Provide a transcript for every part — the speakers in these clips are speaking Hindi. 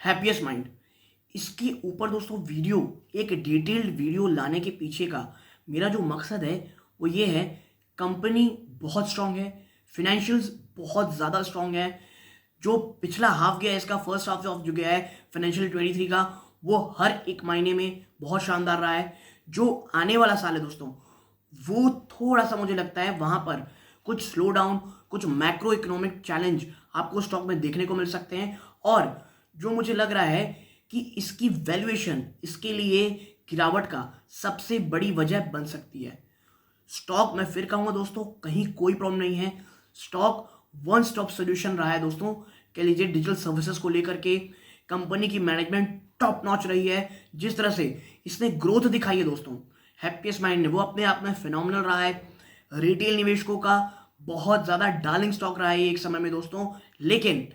Happiest mind. इसके ऊपर दोस्तों वीडियो, एक डिटेल्ड वीडियो लाने के पीछे का मेरा जो मकसद है वो ये है, कंपनी बहुत स्ट्रांग है, फिनेंशियल्स बहुत ज़्यादा स्ट्रांग है। जो पिछला हाफ गया है इसका, फर्स्ट हाफ ऑफ जो गया है फाइनेंशियल 23 का, वो हर एक महीने में बहुत शानदार रहा है। जो आने वाला साल है दोस्तों, वो थोड़ा सा मुझे लगता है वहाँ पर कुछ स्लो डाउन, कुछ मैक्रो इकोनॉमिक चैलेंज आपको स्टॉक में देखने को मिल सकते हैं। और जो मुझे लग रहा है कि इसकी वैल्यूएशन इसके लिए गिरावट का सबसे बड़ी वजह बन सकती है। स्टॉक, मैं फिर कहूँगा दोस्तों, कहीं कोई प्रॉब्लम नहीं है। स्टॉक वन स्टॉप सोल्यूशन रहा है दोस्तों। कह लीजिए डिजिटल सर्विसेज को लेकर के कंपनी की मैनेजमेंट टॉप नॉच रही है। जिस तरह से इसने ग्रोथ दिखाई है दोस्तों, हैप्पीएस्ट माइंड ने, वो अपने आप में फिनोमिनल रहा है। रिटेल निवेशकों का बहुत ज़्यादा डार्लिंग स्टॉक रहा है एक समय में दोस्तों। लेकिन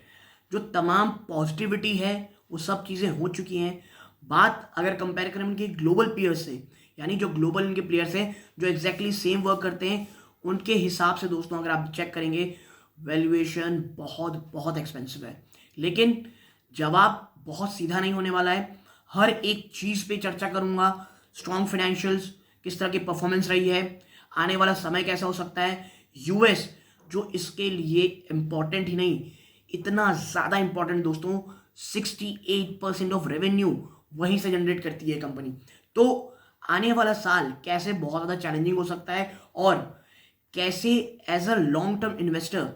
जो तमाम पॉजिटिविटी है वो सब चीज़ें हो चुकी हैं। बात अगर कंपेयर करें इनके ग्लोबल पीयर्स से, यानी जो ग्लोबल इनके प्लेयर्स हैं जो एग्जैक्टली सेम वर्क करते हैं, उनके हिसाब से दोस्तों अगर आप चेक करेंगे, वैल्यूएशन बहुत बहुत एक्सपेंसिव है। लेकिन जवाब बहुत सीधा नहीं होने वाला है। हर एक चीज़ पे चर्चा करूंगा। स्ट्रॉन्ग फाइनेंशियल्स, किस तरह की परफॉर्मेंस रही है, आने वाला समय कैसा हो सकता है, यूएस जो इसके लिए इंपॉर्टेंट ही नहीं, इतना ज़्यादा इंपॉर्टेंट दोस्तों, 68% ऑफ रेवेन्यू वहीं से जनरेट करती है कंपनी। तो आने वाला साल कैसे बहुत ज़्यादा चैलेंजिंग हो सकता है, और कैसे as a long term investor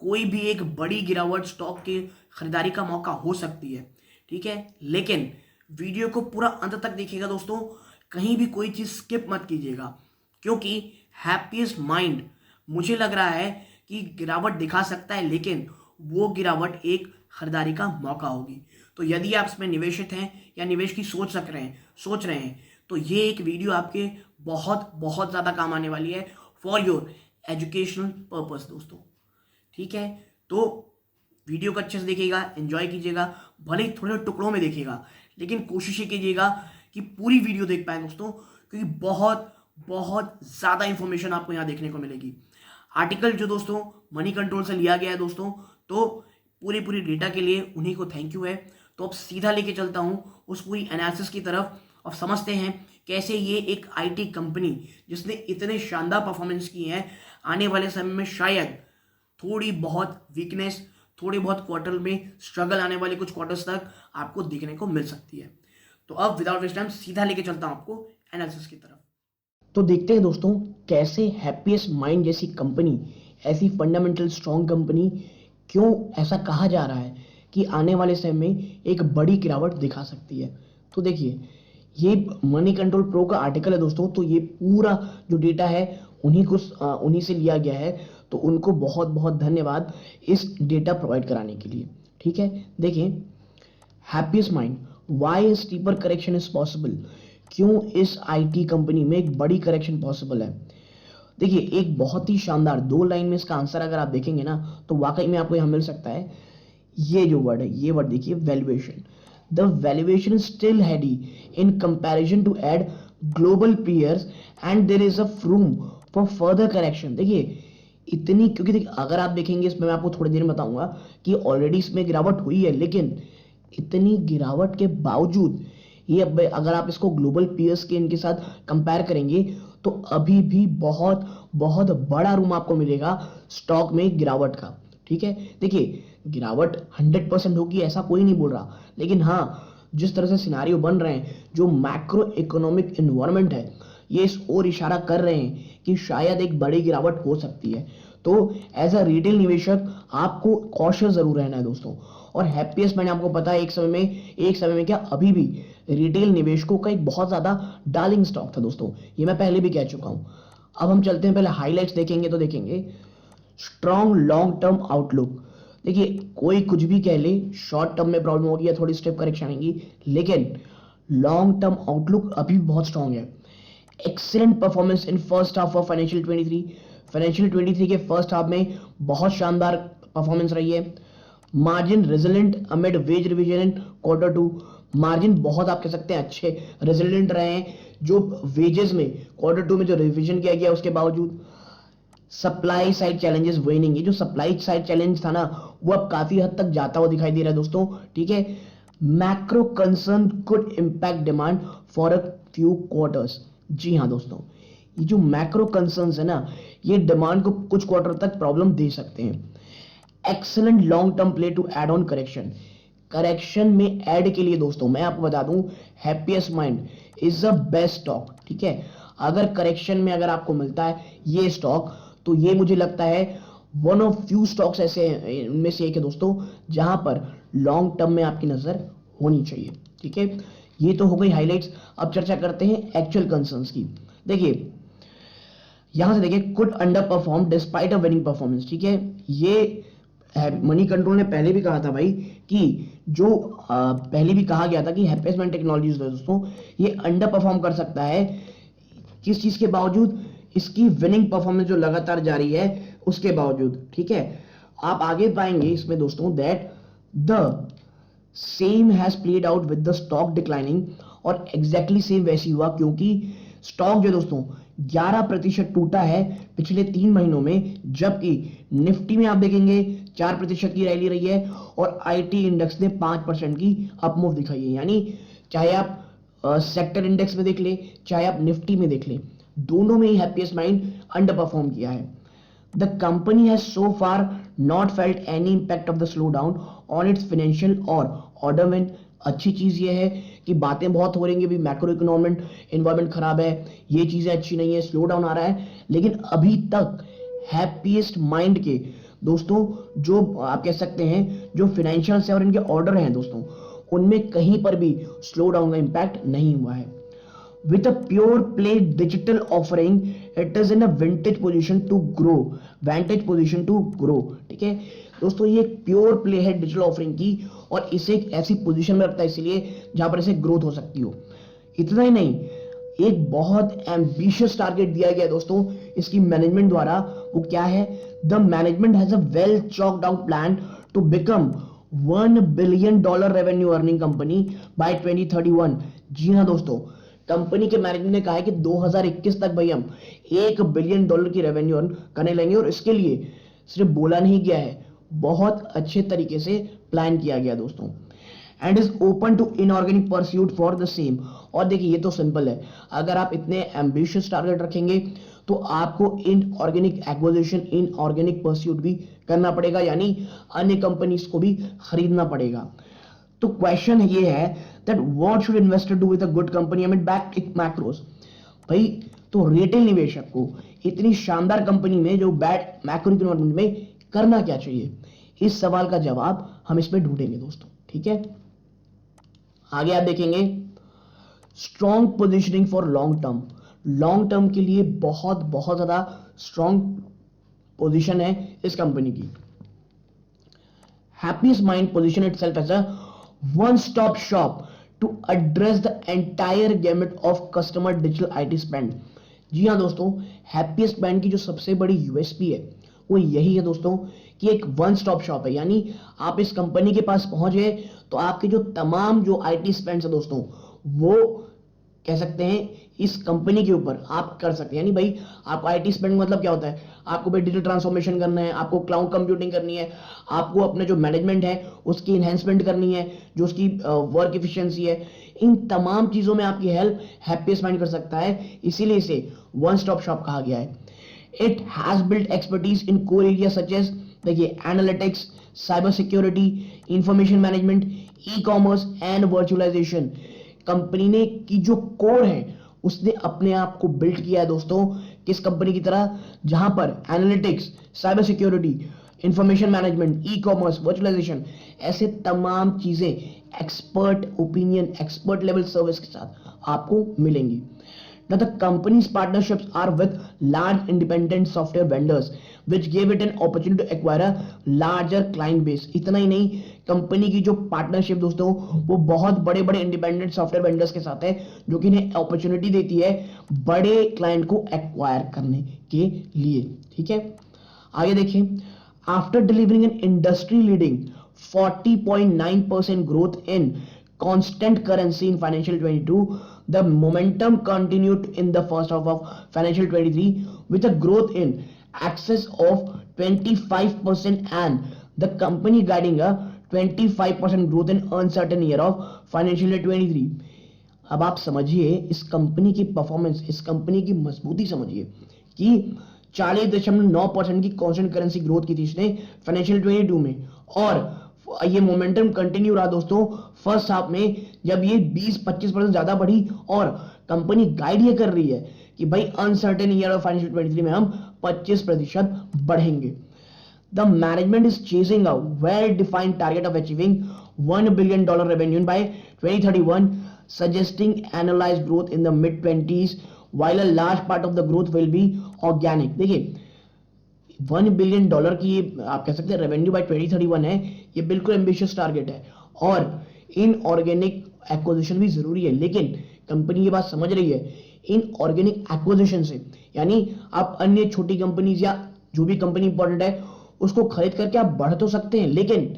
कोई भी एक बड़ी गिरावट स्टॉक के खरीदारी का मौका हो सकती है। ठीक है, लेकिन वीडियो को पूरा अंत तक देखिएगा दोस्तों, कहीं भी कोई चीज़ स्किप मत कीजिएगा, क्योंकि हैप्पीएस्ट माइंड मुझे लग रहा है कि गिरावट दिखा सकता है, लेकिन वो गिरावट एक खरीदारी का मौका होगी। तो यदि आप इसमें निवेशित हैं या निवेश की सोच रहे हैं, तो ये एक वीडियो आपके बहुत बहुत ज़्यादा काम आने वाली है फॉर योर एजुकेशनल पर्पस दोस्तों। ठीक है, तो वीडियो को अच्छे से देखिएगा, एंजॉय कीजिएगा, भले ही थोड़े टुकड़ों में देखिएगा, लेकिन कोशिश ये कीजिएगा कि पूरी वीडियो देख पाए दोस्तों, क्योंकि बहुत बहुत ज़्यादा इंफॉर्मेशन आपको यहाँ देखने को मिलेगी। आर्टिकल जो दोस्तों मनी कंट्रोल से लिया गया है दोस्तों, तो पूरी डेटा के लिए उन्हीं को थैंक यू है। तो अब सीधा लेके चलता हूँ उस पूरी एनालिसिस की तरफ, और समझते हैं कैसे ये एक आईटी कंपनी जिसने इतने शानदार परफॉर्मेंस की है, आने वाले समय में शायद थोड़ी बहुत वीकनेस, थोड़े बहुत क्वार्टर में स्ट्रगल आने वाले कुछ क्वार्टर्स तक आपको देखने को मिल सकती है। तो अब विदाउट वेस्ट टाइम सीधा लेके चलता हूँ आपको एनालिसिस की तरफ। तो देखते हैं दोस्तों कैसे हैप्पीएस्ट माइंड जैसी कंपनी, ऐसी फंडामेंटल स्ट्रॉन्ग कंपनी, क्यों ऐसा कहा जा रहा है कि आने वाले समय में एक बड़ी गिरावट दिखा सकती है। तो देखिए, ये मनी कंट्रोल प्रो का आर्टिकल है दोस्तों, तो ये पूरा जो डेटा है उन्हीं से लिया गया है। तो उनको बहुत बहुत धन्यवाद इस डेटा प्रोवाइड कराने के लिए। ठीक है, देखिए, happiest mind, why steeper correction is possible, क्यों इस आईटी कंपनी में एक बड़ी करेक्शन पॉसिबल है। देखिए, एक बहुत ही शानदार 2 लाइन में इसका आंसर अगर आप देखेंगे ना, तो वाकई में आपको यहाँ मिल सकता है। ये जो वर्ड है, ये वर्ड देखिए, valuation. The valuation is still heady in comparison to its global peers and there is a room for further correction. देखिए, इतनी, क्योंकि देखिए अगर आप देखेंगे इसमें, मैं आपको थोड़ी देर में बताऊंगा कि ऑलरेडी इसमें गिरावट हुई है, लेकिन इतनी गिरावट के बावजूद ये, अगर आप इसको ग्लोबल पीयर्स के इनके साथ कंपेयर करेंगे, तो अभी भी बहुत बहुत बड़ा रूम आपको मिलेगा स्टॉक में गिरावट का। ठीक है, देखिए, गिरावट 100% होगी ऐसा कोई नहीं बोल रहा, लेकिन हाँ, जिस तरह से सिनारियो बन रहे हैं, जो मैक्रो इकोनॉमिक एनवायरनमेंट है, ये इस ओर इशारा कर रहे हैं कि शायद एक बड़ी गिरावट हो सकती है। तो एज अ रिटेल निवेशक आपको कॉशियस जरूर रहना है दोस्तों। और हैप्पीएस्ट मैंने आपको पता है एक समय में क्या, अभी भी रिटेल निवेशकों का एक बहुत ज्यादा डार्लिंग स्टॉक था दोस्तों, ये मैं पहले भी कह चुका हूं। अब हम चलते हैं, पहले हाइलाइट्स देखेंगे। तो देखेंगे स्ट्रॉन्ग लॉन्ग टर्म आउटलुक। देखिए, कोई कुछ भी कह ले, शॉर्ट टर्म में प्रॉब्लम होगी या थोड़ी स्टेप करेक्शन आएंगी, लेकिन लॉन्ग टर्म आउटलुक अभी बहुत स्ट्रॉन्ग है। Excellent performance in first half of financial 23 के फर्स्ट हाफ में बहुत शानदार परफॉर्मेंस रही है। Margin resilient amid wage revision in Q2, margin बहुत आप कह सकते हैं अच्छे रेजिलेंट रहे हैं, जो वेजेस में Q2 में जो रिवीजन किया गया उसके बावजूद। सप्लाई साइड चैलेंजेस वेनिंग, ये जो सप्लाई साइड चैलेंज था ना, वो अब काफी हद तक जाता हुआ दिखाई दे रहा है दोस्तों। ठीक है, macro concern could impact demand for a few quarters. जी हाँ दोस्तों, ये जो मैक्रो कंसर्न्स है ना, ये डिमांड को कुछ क्वार्टर तक प्रॉब्लम दे सकते हैं। Excellent long term play to add on correction. Correction में ऐड के लिए दोस्तों मैं आपको बता दूं, happiest mind is the best stock. ठीक है, अगर करेक्शन में अगर आपको मिलता है ये स्टॉक, तो ये मुझे लगता है वन ऑफ फ्यू स्टॉक्स ऐसे इनमें से एक है दोस्तों, जहां पर लॉन्ग टर्म में आपकी नजर होनी चाहिए। ठीक है, ये तो हो गई हाइलाइट्स। अब चर्चा करते हैं एक्चुअल कंसर्न्स की। देखिए यहां से देखिए, could under perform despite a winning performance. ठीक है, ये मनी कंट्रोल ने पहले भी कहा था भाई कि जो पहले भी कहा गया था कि हैप्पीएस्ट माइंड टेक्नोलॉजीज दोस्तों ये अंडर परफॉर्म कर सकता है। किस चीज के बावजूद? इसकी विनिंग परफॉर्मेंस जो लगातार जारी है उसके बावजूद। ठीक है, आप आगे पाएंगे इसमें दोस्तों that the same has played out with the stock declining, और एग्जैक्टली सेम वैसी हुआ, क्योंकि स्टॉक जो दोस्तों 11% टूटा है पिछले 3 महीनों में, जबकि निफ्टी में आप देखेंगे 4% की रैली रही है और आईटी इंडेक्स ने 5% की अपमूव दिखाई है। यानी चाहे आप सेक्टर इंडेक्स में देख ले, चाहे आप निफ्टी में देख ले, दोनों में ही हैप्पीएस्ट माइंड अंडर परफॉर्म किया है। The company has so far not felt any impact of the slowdown on its financial और order win। अच्छी चीज ये है कि बातें बहुत हो रही हैं, मैक्रो इकोनॉमिक एनवायरनमेंट खराब है, ये चीजें अच्छी नहीं है, स्लो डाउन आ रहा है, लेकिन अभी तक हैप्पीएस्ट माइंड के दोस्तों जो आप कह सकते हैं जो फाइनेंशियल्स है और इनके ऑर्डर हैं दोस्तों, उनमें कहीं पर भी स्लो डाउन का इंपैक्ट नहीं हुआ है। With a pure play digital offering, it is in a vantage position to grow। ठीक है दोस्तों, ये प्योर प्ले है डिजिटल ऑफरिंग की, और इसे एक ऐसी पोजीशन में रखता है इसलिए जहां पर इसे ग्रोथ हो सकती हो। इतना ही नहीं, एक बहुत एम्बिशियस टारगेट दिया गया दोस्तों इसकी मैनेजमेंट द्वारा। वो क्या है? The management has a well chalked out plan to become $1 billion revenue earning company by 2031। जी हाँ दोस्तों, कंपनी के मैनेजमेंट ने कहा है कि 2021 तक भाई हम $1 बिलियन की रेवेन्यू अर्न करने लेंगे, और इसके लिए सिर्फ बोला नहीं गया है, बहुत अच्छे तरीके से प्लान किया गया दोस्तों। And is open to inorganic pursuit for the same. और देखिए ये तो सिंपल है, अगर आप इतने एम्बिशियस टारगेट रखेंगे तो आपको इनऑर्गेनिक एक्विजिशन, इनऑर्गेनिक परस्यूट भी करना पड़ेगा, यानी अन्य कंपनीज को भी खरीदना पड़ेगा। तो क्वेश्चन ये है that what should investor do with a good company amid back macros. भाई तो रिटेल निवेशक को इतनी शानदार कंपनी में जो बैड मैक्रो इकोनॉमी में करना क्या चाहिए? इस सवाल का जवाब हम इसमें ढूंढेंगे दोस्तों। ठीक है, आगे आप देखेंगे strong positioning for long term. Long term के लिए बहुत बहुत ज्यादा स्ट्रॉन्ग पोजिशन है इस कंपनी की। Happiest mind position itself as a one stop shop to address the entire gamut of customer digital IT spend। जी हाँ दोस्तों, हैप्पीएस्ट माइंड की जो सबसे बड़ी यूएसपी है वो यही है दोस्तों कि एक वन स्टॉप शॉप है, यानी आप इस कंपनी के पास पहुंच गए तो आपके जो तमाम जो आईटी स्पेंड्स है दोस्तों वो कह सकते हैं इस कंपनी के ऊपर आप कर सकते हैं। यानी भाई आपको आईटी स्पेंड मतलब क्या होता है? आपको भाई डिजिटल ट्रांसफॉर्मेशन करना है, आपको क्लाउड कंप्यूटिंग करनी है, आपको अपने जो मैनेजमेंट है उसकी इन्हेंसमेंट करनी है, जो उसकी वर्क एफिशिएंसी है, इन तमाम चीजों में आपकी हेल्प हैप्पीएस्ट माइंड कर सकता है, इसीलिए इसे वन स्टॉप शॉप कहा गया है। It has built expertise in core area such as, देखिए analytics, cyber security, information management, e commerce and virtualisation. Company ने की जो कोर है उसने अपने आप को बिल्ड किया है दोस्तों किस कंपनी की तरह, जहां पर analytics, cyber security, information management, e commerce, virtualisation, ऐसे तमाम चीजें expert opinion, expert level service के साथ आपको मिलेंगी। Now the company's partnerships are with large independent software vendors which gave it an opportunity to acquire a larger client base। इतना ही नहीं, कंपनी की जो पार्टनरशिप दोस्तों वो बहुत बड़े बड़े इंडिपेंडेंट सॉफ्टवेयर वेंडर्स के साथ है, जो कि इन्हें अपॉर्चुनिटी देती है बड़े क्लाइंट को एक्वायर करने के लिए। ठीक है, आगे देखिए, after delivering an industry leading 40.9% growth in constant currency in financial 22, the momentum continued in the first half of financial 23 with a growth in excess of 25% and the company guiding a 25% growth in uncertain year of financial year 23। अब आप समझिए इस कंपनी की परफॉर्मेंस, इस कंपनी की मजबूती समझिए कि 40.9% की कांस्टेंट करेंसी ग्रोथ की थी इसने फाइनेंशियल 22 में, और ये मोमेंटम कंटिन्यू रहा दोस्तों फर्स्ट हाफ में, जब ये 20-25% ज्यादा बढ़ी, और कंपनी गाइड ये कर रही है कि भाई अनसर्टेन ईयर ऑफ फाइनेंशियल 23 में हम 25% बढ़ेंगे। The management is chasing a well-defined target of achieving $1 billion revenue by 2031, suggesting annualized growth in the mid-20s, while a large part of the growth will be organic। देखिए $1 बिलियन की आप कह सकते हैं रेवेन्यू बाय 2031 है, ये बिल्कुल एम्बिशियस टारगेट है, और इन ऑर्गेनिक एक्विजिशन भी जरूरी है, लेकिन कंपनी ये बात समझ रही है इन ऑर्गेनिक एक्विजिशन से, यानी आप अन्य छोटी कंपनीज या जो भी कंपनी इंपॉर्टेंट है उसको खरीद करके आप बढ़ तो सकते हैं, लेकिन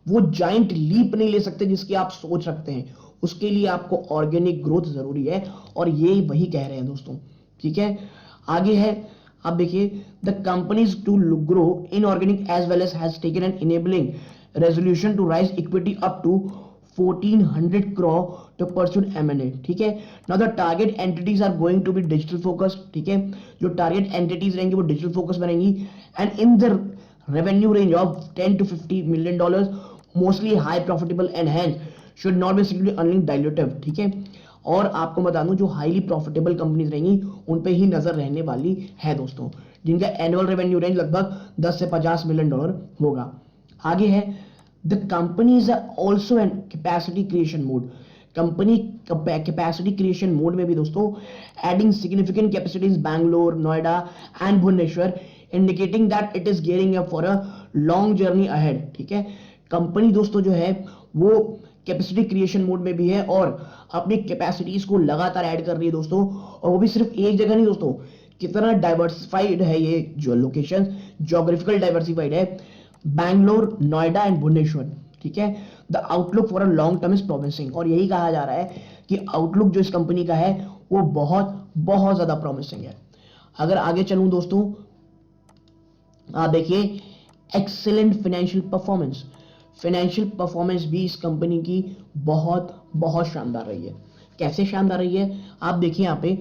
वो जाइंट लीप नहीं ले सकते जिसकी आप सोच सकते हैं। उसके लिए आपको ऑर्गेनिक ग्रोथ जरूरी है, और ये वही कह रहे हैं दोस्तों। ठीक है, आगे है, आप देखिए the companies to grow inorganic as well as has taken an enabling resolution to raise equity up to 1400 crore to pursue M&A। ठीक है, now the target entities are going to be digital focus. ठीक है, जो टारगेट एंटिटीज रहेंगी वो डिजिटल फोकस में रहेंगी, and in the revenue range of $10 to $50 million, mostly high profitable and hence should not be significantly earning dilutive। ठीक है, और आपको बता दूं जो हाईली प्रॉफिटेबल कंपनीज रहेंगी उन पे ही नजर रहने वाली है दोस्तों, जिनका एनुअल रेवेन्यू रेंज लगभग 10 से $50 मिलियन होगा। आगे है the companies are also an capacity creation mode. Company capacity creation mode में भी दोस्तों adding significant capacities Bangalore, Noida and Bhubaneswar, indicating that it is gearing up for a long journey ahead. ठीक है, कंपनी दोस्तों जो है वो कैपेसिटी क्रिएशन मोड में भी है और अपनी कैपेसिटीज को लगातार ऐड कर रही है दोस्तों, और वो भी सिर्फ एक जगह नहीं दोस्तों, कितना डाइवर्सिफाइड है ये जो लोकेशन, ज्योग्राफिकल डाइवर्सिफाइड है, बैंगलोर, नोएडा एंड भुवनेश्वर। ठीक है, the outlook for a long term is promising, और यही कहा जा रहा है कि आउटलुक जो इस कंपनी का है वो बहुत बहुत ज्यादा प्रॉमिसिंग है। अगर आगे चलूं दोस्तों, आप देखिए excellent financial performance, financial performance भी इस कंपनी की बहुत बहुत शानदार रही है। कैसे शानदार रही है आप देखिए यहाँ पे,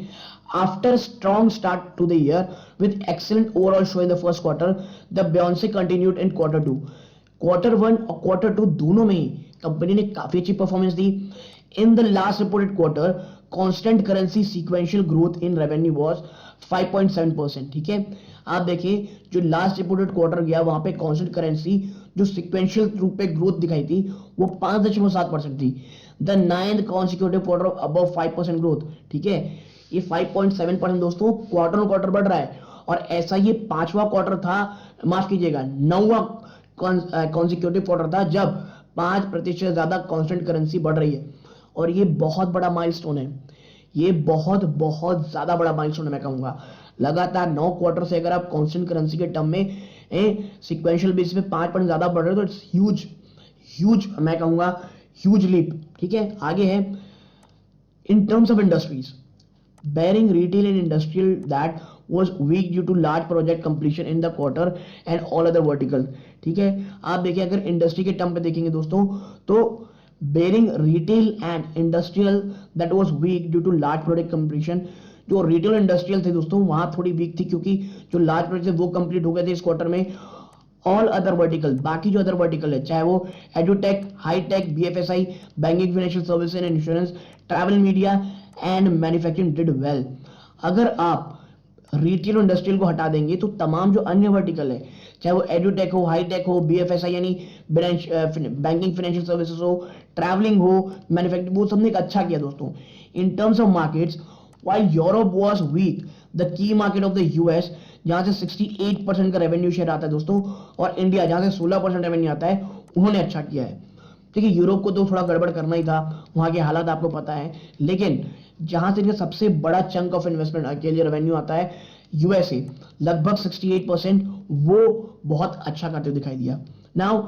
after strong start to the year with excellent overall show in the first quarter, the buoyancy continued in Q2। Q1 और Q2 दोनों में ही कंपनी ने काफी अच्छी performance the. In the last reported quarter constant currency sequential growth in revenue was 5.7%। ठीक है, आप देखिए जो लास्ट रिपोर्टेड क्वार्टर गया वहां पे कांस्टेंट करेंसी जो सीक्वेंशियल रूप पे ग्रोथ दिखाई थी वो 5.7% थी। The 9th consecutive quarter of above 5% growth. ठीक है, ये 5.7% दोस्तों क्वार्टर ऑन क्वार्टर बढ़ रहा है, और ऐसा ये 5वां क्वार्टर था, माफ कीजिएगा 9वां कॉन्सिक्यूटिव क्वार्टर था जब 5% ज्यादा कांस्टेंट करेंसी बढ़ रही है, और ये बहुत बड़ा माइलस्टोन है, ये बहुत बहुत ज्यादा बड़ा माइलस्टोन है मैं कहूंगा। लगातार 9 क्वार्टर से अगर आप कांस्टेंट करेंसी के टर्म में सिक्वेंशियल बेसिस पे 5% ज्यादा बढ़ रहे हो तो इट्स ह्यूज ह्यूज, मैं कहूंगा ह्यूज लीप। ठीक है, आगे है in terms of industries, bearing retail and industrial that was weak due to large project completion in the quarter and all other vertical। ठीक है, आप देखिए अगर इंडस्ट्री के टर्म पे देखेंगे दोस्तों तो bearing retail and industrial that was weak due to large project completion, जो रिटेल इंडस्ट्रियल थे दोस्तों वहां थोड़ी वीक थी क्योंकि जो लार्ज प्रोजेक्ट थे वो कंप्लीट हो गए थे इस क्वार्टर में। ऑल अदर वर्टिकल, बाकी जो अदर वर्टिकल है चाहे वो edtech, hitech, BFSI, banking, financial services and insurance, travel, media and manufacturing did well. अगर आप रिटेल इंडस्ट्रियल को हटा देंगे तो तमाम जो अन्य वर्टिकल है चाहे वो एडुटेक हो, हाईटेक हो, बीएफएसआई यानी बैंकिंग, फाइनेंशियल सर्विसेज हो, ट्रैवलिंग हो, मैन्युफैक्चरिंग, वो सबने एक अच्छा किया दोस्तों। In terms of markets, while Europe was weak, the key market of the US जहां से 68% का रेवेन्यू शेयर आता है दोस्तों, और इंडिया जहां से 16% रेवेन्यू आता है, उन्होंने अच्छा किया है। ठीक है, यूरोप को तो थोड़ा गड़बड़ करना ही था, वहां के हालात आपको पता है, लेकिन जहां से इनका सबसे बड़ा चंक ऑफ इन्वेस्टमेंट के लिए रेवेन्यू आता है यूएसए, लगभग 68%, वो बहुत अच्छा करते हुए दिखाई दिया। Now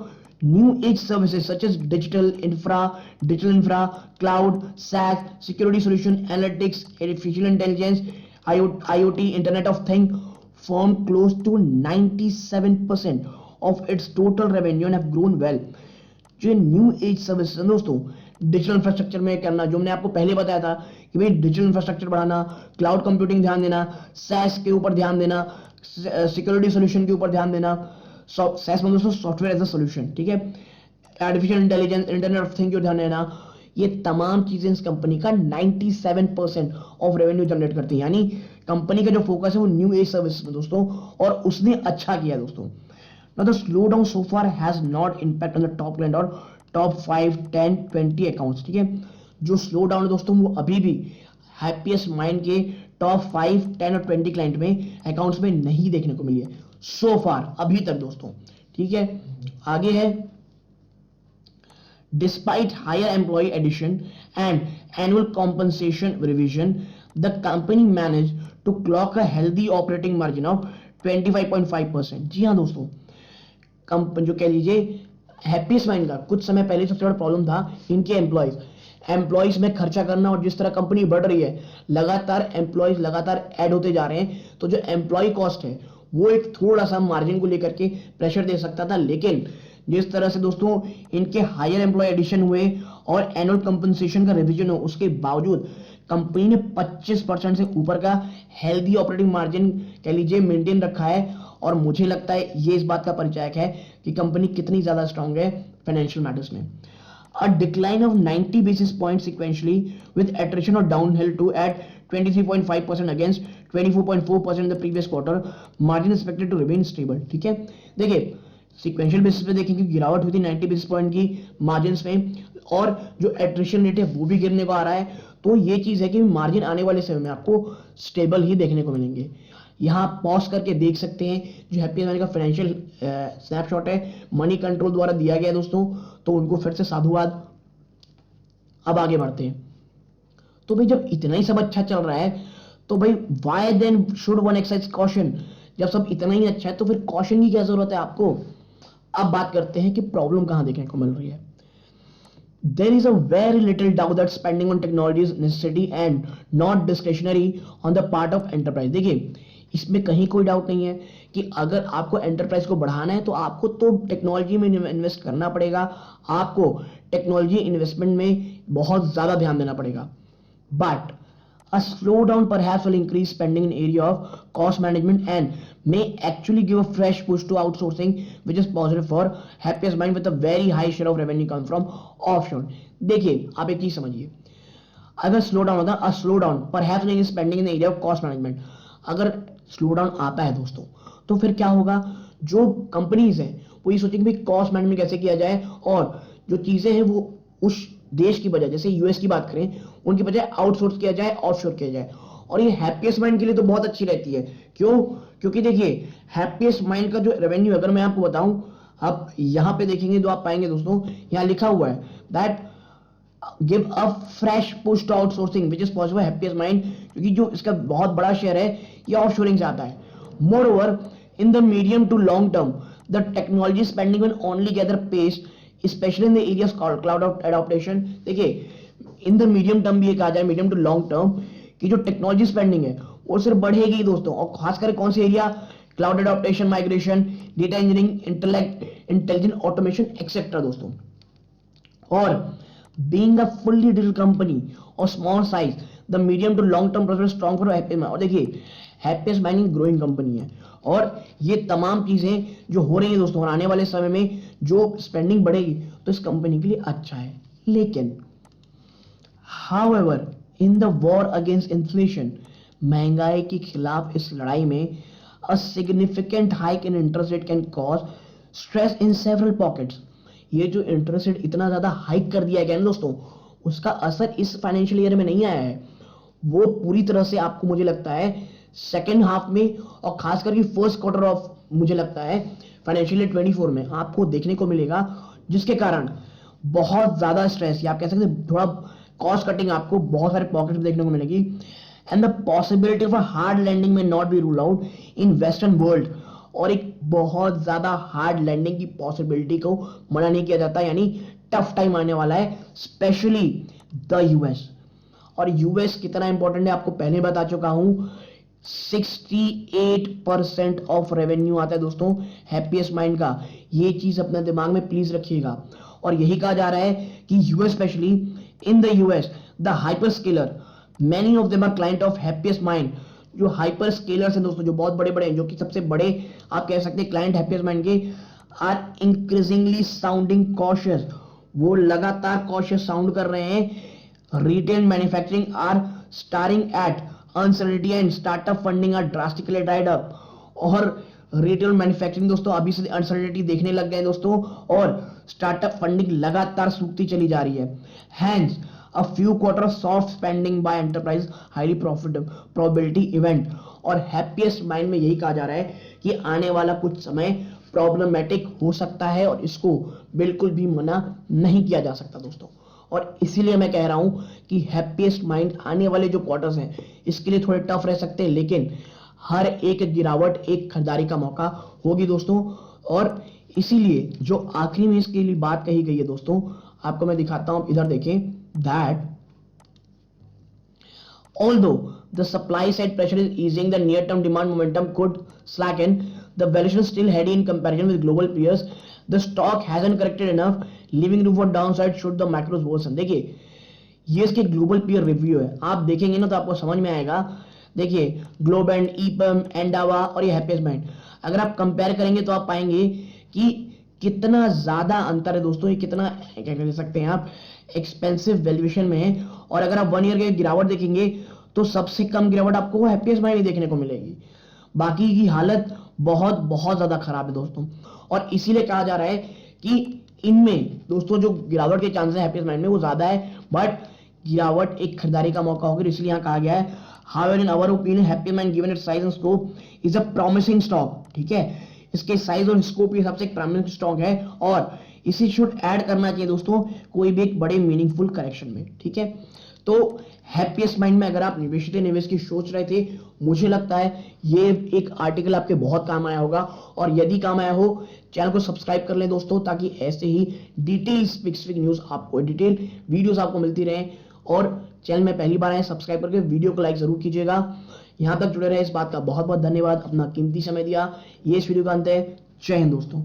new age services such as digital infra, cloud, SaaS, security solution, analytics, artificial intelligence, IoT, Internet of Things form close to 97% of its total revenue and have grown well. जो न्यू एज सर्विस है दोस्तों, डिजिटल इंफ्रास्ट्रक्चर में करना, जो मैंने आपको पहले बताया था कि भाई डिजिटल इंफ्रास्ट्रक्चर बढ़ाना, क्लाउड कंप्यूटिंग ध्यान देना, सैस के ऊपर ध्यान देना, सिक्योरिटी सोल्यूशन के ऊपर ध्यान देना। सैस मतलब दोस्तों सॉफ्टवेयर एज अ सोल्यूशन, ठीक है, artificial intelligence, internet of thing को ध्यान देना। ये तमाम चीजें इस कंपनी का 97% ऑफ रेवेन्यू जनरेट करती है, यानी कंपनी का जो फोकस है वो न्यू एज सर्विस में दोस्तों, और उसने अच्छा किया दोस्तों। Now the slowdown so far has not impact on the top client और top 5, 10, 20 accounts, ठीक है। जो स्लो डाउन है दोस्तों वो अभी भी हैप्पीएस्ट माइंड के टॉप 5, 10 और 20 क्लाइंट में अकाउंट्स में नहीं देखने को मिली है सो फार, अभी तक दोस्तों, ठीक है। आगे है, despite higher employee addition and annual compensation revision, the company managed to clock a healthy operating margin of 25.5%। जी हाँ दोस्तों, कंपनी जो कह लीजिए हैप्पीएस्ट माइंड का कुछ समय पहले सबसे बड़ा प्रॉब्लम था इनके एम्प्लॉयज में खर्चा करना, और जिस तरह कंपनी बढ़ रही है लगातार एम्प्लॉयज लगातार ऐड होते जा रहे हैं, तो जो एम्प्लॉय कॉस्ट है वो एक थोड़ा सा मार्जिन को लेकर के प्रेशर दे सकता था। लेकिन जिस तरह से दोस्तों इनके हायर एम्प्लॉय एडिशन हुए और एनुअल कंपनसेशन का रिवीजन हो, उसके बावजूद कंपनी ने 25% से ऊपर का हेल्दी ऑपरेटिंग मार्जिन कह लीजिए मेंटेन रखा है। और मुझे लगता है ये इस बात का परिचायक है कि कंपनी कितनी ज्यादा स्ट्रांग है फाइनेंशियल मैटर्स में। A decline of 90 basis points sequentially with attrition or downhill to at 23.5% against 24.4% in the previous quarter. Margin expected to remain stable, ठीक है। देखिए सीक्वेंशियल बेसिस पे देखेंगे गिरावट हुई थी 90 बेसिस पॉइंट की मार्जिन में, और जो एट्रिशन रेट है वो भी गिरने को आ रहा है। तो ये चीज है कि मार्जिन आने वाले समय में आपको स्टेबल ही देखने को मिलेंगे। यहाँ पॉज करके देख सकते हैं जो हैप्पी मैन का फाइनेंशियल स्नैपशॉट है, मनी कंट्रोल द्वारा दिया गया दोस्तों, तो उनको फिर से साधुवाद। अब आगे बढ़ते हैं। तो भाई जब इतना ही सब अच्छा चल रहा है तो भाई why then should one exercise caution. जब सब इतना ही अच्छा है तो फिर कॉशन की क्या जरूरत है आपको। अब बात करते हैं कि प्रॉब्लम कहां देखने को मिल रही है। There is a very little doubt that spending on technology is necessary and not discretionary on the part of enterprise। देखिए इसमें कहीं कोई डाउट नहीं है कि अगर आपको एंटरप्राइज को बढ़ाना है तो आपको तो टेक्नोलॉजी में इन्वेस्ट करना पड़ेगा, आपको टेक्नोलॉजी इन्वेस्टमेंट में बहुत ज्यादा ध्यान देना पड़ेगा। But a slowdown perhaps will increase spending in area of cost management and may actually give a fresh push to outsourcing, which is positive for happiest mind with a very high share of revenue come from offshore। देखिए आप एक चीज समझिए, अगर स्लो डाउन होता है, स्लो डाउन परहैप्स नहीं spending in the area of cost management, अगर स्लो डाउन आता है दोस्तों तो फिर क्या होगा, जो कंपनीज हैं वो ये सोचेंगे भाई कॉस्ट मैनेजमेंट कैसे किया जाए, और जो चीजें हैं वो उस देश की बजाय, जैसे यूएस की बात करें, उनकी बजाय आउटसोर्स किया जाए, ऑफशोर किया जाए। और ये हैप्पीएस्ट माइंड के लिए तो बहुत अच्छी रहती है। क्यों? क्योंकि देखिए हैप्पीएस्ट माइंड का जो रेवेन्यू अगर मैं आपको बताऊं, आप यहां पे देखेंगे तो आप पाएंगे दोस्तों यहां लिखा हुआ है that give a fresh push to outsourcing which is possible happiest mind, क्योंकि जो इसका बहुत बड़ा शेयर है ये ऑफशोरिंग से आता है। Moreover in the medium to long term the technology spending will only gather pace specially in the areas called cloud adoption. देखिए इन द मीडियम टर्म भी ये कहा जाए, मीडियम टू लॉन्ग टर्म, की जो टेक्नोलॉजी स्पेंडिंग है वो सिर्फ बढ़ेगी दोस्तों, और खासकर कौन से area, cloud adoption, migration, data engineering, intelligent automation et cetera दोस्तों। और being a fully digital company और small size the medium to long term prospect strong for happy mind. और देखिए हैप्पीएस्ट माइंड ग्रोइंग कंपनी है, और ये तमाम चीजें जो हो रही हैं दोस्तों, और आने वाले समय में जो स्पेंडिंग बढ़ेगी तो इस कंपनी के लिए अच्छा है। लेकिन however in the war against inflation, महंगाई के खिलाफ इस लड़ाई में a significant hike in interest rate can cause stress in several pockets. ये जो इंटरेस्ट रेट इतना ज्यादा हाइक कर दिया गया है दोस्तों, उसका असर इस फाइनेंशियल ईयर में नहीं आया है, वो पूरी तरह से आपको मुझे लगता है सेकेंड हाफ में, और खास करके फर्स्ट क्वार्टर ऑफ मुझे लगता है फाइनेंशियल ईयर 24 में आपको देखने को मिलेगा, जिसके कारण बहुत ज्यादा स्ट्रेस या आप कह सकते हैं थोड़ा कॉस्ट कटिंग आपको बहुत सारे पॉकेट्स में देखने को मिलेगी। And the possibility of a hard landing may not be rule out in western world, और एक बहुत ज्यादा हार्ड लैंडिंग की पॉसिबिलिटी को मना नहीं किया जाता, यानी टफ टाइम आने वाला है स्पेशली द यूएस। और यूएस कितना इंपॉर्टेंट है आपको पहले बता चुका हूं, 68% ऑफ रेवेन्यू आता है दोस्तों हैप्पीएस्ट माइंड का, ये चीज अपने दिमाग में प्लीज रखिएगा। और यही कहा जा रहा है कि US specially in the US the hyper scaler many of them are client of happiest mind. जो हाइपर स्केलर्स हैं दोस्तों, जो बहुत बड़े बड़े हैं, जो कि सबसे बड़े आप कह सकते हैं क्लाइंट हैप्पीएस्ट माइंड के, आर इंक्रीजिंगली साउंडिंग कॉशियस। वो लगातार कॉशियस साउंड कर रहे हैं। Retail manufacturing are staring at uncertainty and startup funding are drastically dried up. और रिटेल मैन्युफैक्चरिंग दोस्तों अभी से अनसर्टेनिटी देखने लग गए दोस्तों, और स्टार्टअप फंडिंग लगातार सूखती चली जा रही है। Hence a few quarter soft spending by enterprise highly probability event. और हैप्पीएस्ट माइंड में यही कहा जा रहा है कि आने वाला कुछ समय प्रॉब्लमेटिक हो सकता है और इसको बिल्कुल भी मना नहीं किया जा सकता दोस्तों। और इसीलिए मैं कह रहा हूं कि हैप्पीएस्ट माइंड आने वाले जो क्वार्टर्स हैं इसके लिए थोड़े टफ रह सकते हैं, लेकिन हर एक गिरावट एक खरीदारी का मौका होगी दोस्तों। और इसीलिए जो आखिरी में इसके लिए बात कही गई है दोस्तों, आपको मैं दिखाता हूं, इधर देखें, that although the supply side pressure is easing, the near term demand momentum could slacken. The valuation is still heady in comparison with global peers. The stock hasn't corrected enough, leaving room for downside should the macros worsen. देखिए ये इसके ग्लोबल पीयर रिव्यू है, आप देखेंगे ना तो आपको समझ में आएगा। देखिए ग्लोबेंड, ईपम, एंडावा और ये हैप्पीएस्ट माइंड, अगर आप कंपेयर करेंगे तो आप पाएंगे कि कितना ज्यादा अंतर है दोस्तों। ये कितना क्या कह सकते हैं आप, एक्सपेंसिव वैल्यूएशन में है। और अगर आप 1 ईयर के गिरावट देखेंगे तो सबसे कम गिरावट आपको हैप्पीएस्ट माइंड में देखने को मिलेगी। बाकी की हालत बहुत बहुत ज्यादा खराब है दोस्तों। और इसीलिए कहा जा रहा है कि इनमें दोस्तों जो गिरावट के चांसेस हैप्पीएस्ट माइंड में वो ज्यादा है, बट गिरावट एक खरीदारी का मौका होगी, इसलिए यहां कहा गया है however in our opinion happiest mind given its size and scope is a promising stock. ठीक है, इसके साइज और स्कोप के हिसाब से एक प्रॉमिसिंग स्टॉक है और इसी शुड ऐड करना चाहिए दोस्तों कोई भी एक बड़े मीनिंगफुल करेक्शन में। ठीक है, तो हैप्पीएस्ट माइंड में अगर आप निवेश की सोच रहे थे, मुझे लगता है ये एक आर्टिकल आपके बहुत काम आया होगा। और यदि काम आया हो, चैनल को सब्सक्राइब कर लें दोस्तों, ताकि ऐसे ही डिटेल स्पेसिफिक न्यूज आपको, डिटेल वीडियोस आपको मिलती रहे। और चैनल में पहली बार आए, सब्सक्राइब करके वीडियो को लाइक जरूर कीजिएगा। यहां तक जुड़े रहे, इस बात का बहुत बहुत धन्यवाद, अपना कीमती समय दिया। ये इस वीडियो का अंत है। जय हिंद दोस्तों।